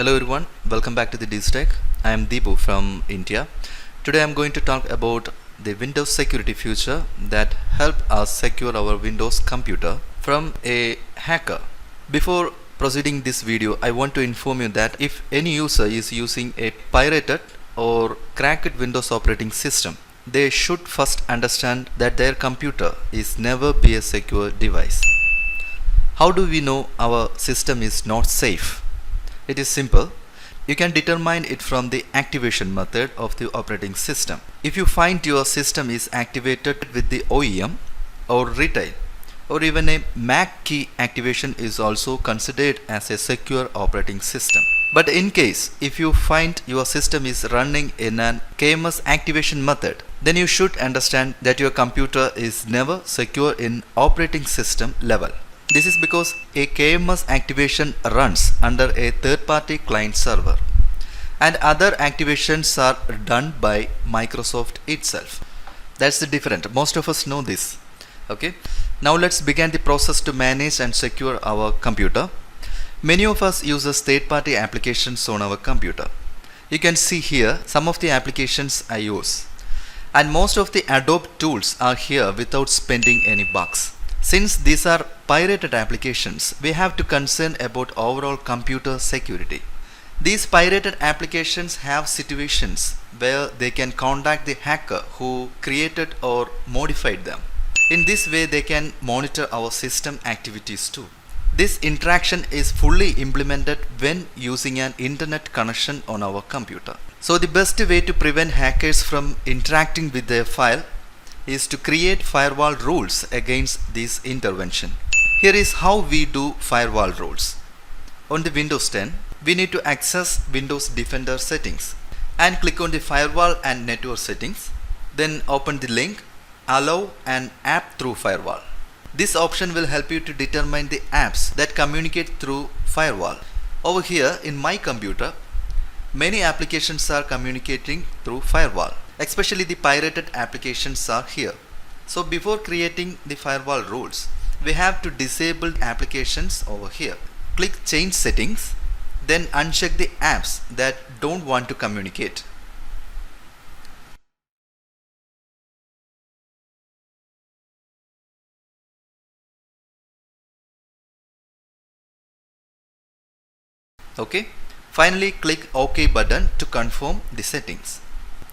Hello everyone, welcome back to the DizTech. I am Deepu from India. Today I am going to talk about the Windows security feature that help us secure our Windows computer from a hacker. Before proceeding this video, I want to inform you that if any user is using a pirated or cracked Windows operating system, they should first understand that their computer is never be a secure device. How do we know our system is not safe? It is simple. You can determine it from the activation method of the operating system. If you find your system is activated with the OEM or retail or even a MAC key activation is also considered as a secure operating system. But in case if you find your system is running in an KMS activation method, then you should understand that your computer is never secure in operating system level. This is because a KMS activation runs under a third-party client server and other activations are done by Microsoft itself. That's the difference. Most of us know this. Okay. Now let's begin the process to manage and secure our computer. Many of us uses third-party applications on our computer. You can see here some of the applications I use. And most of the Adobe tools are here without spending any bucks. Since these are pirated applications, we have to concern about overall computer security. These pirated applications have situations where they can contact the hacker who created or modified them. In this way, they can monitor our system activities too. This interaction is fully implemented when using an internet connection on our computer. So the best way to prevent hackers from interacting with their file is to create firewall rules against this intervention. Here is how we do firewall rules. On the Windows 10, we need to access Windows Defender settings and click on the firewall and network settings. Then open the link allow an app through firewall. This option will help you to determine the apps that communicate through firewall. Over here in my computer, many applications are communicating through firewall. Especially the pirated applications are here. So before creating the firewall rules, we have to disable applications over here. Click change settings, then uncheck the apps that don't want to communicate. Okay. Finally click OK button to confirm the settings.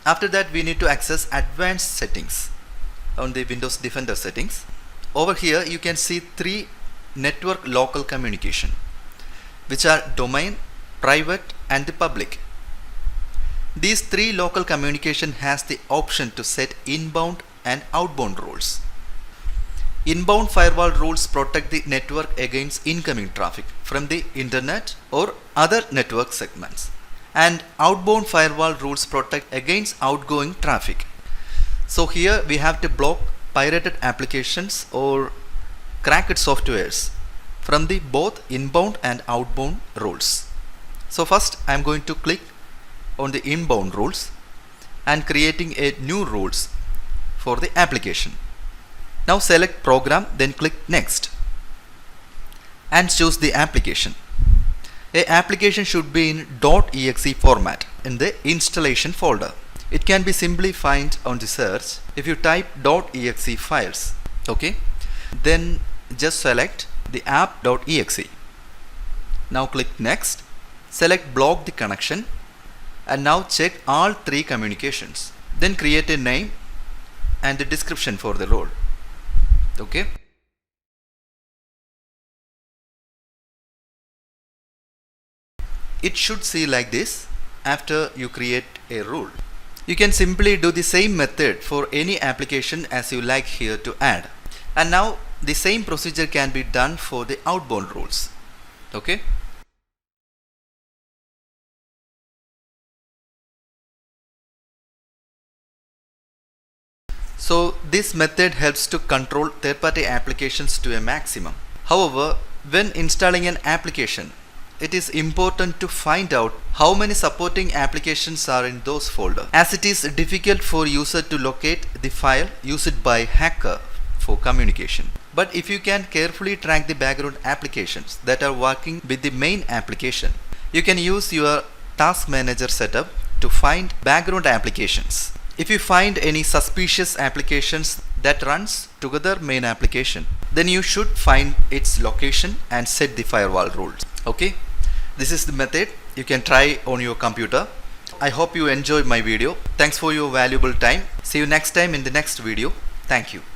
After that, we need to access advanced settings on the Windows Defender settings. Over here you can see three network local communication, which are domain, private and the public. These three local communication has the option to set inbound and outbound rules. Inbound firewall rules protect the network against incoming traffic from the internet or other network segments. And outbound firewall rules protect against outgoing traffic. So here we have to block pirated applications or cracked softwares from the both inbound and outbound rules. So first I am going to click on the inbound rules and creating a new rules for the application. Now select program, then click next and choose the application. A application should be in .exe format in the installation folder. It can be simply found on the search if you type .exe files. Okay, then just select the app.exe. Now click next, select block the connection and now check all three communications. Then create a name and the description for the role. Okay. It should see like this after you create a rule. You can simply do the same method for any application as you like here to add. And now the same procedure can be done for the outbound rules. Okay. So this method helps to control third-party applications to a maximum. However, when installing an application, it is important to find out how many supporting applications are in those folders, as it is difficult for user to locate the file used by hacker for communication. But if you can carefully track the background applications that are working with the main application, You can use your task manager setup to find background applications. If you find any suspicious applications that runs together main application, then you should find its location and set the firewall rules. Okay, this is the method you can try on your computer. I hope you enjoyed my video. Thanks for your valuable time. See you next time in the next video. Thank you.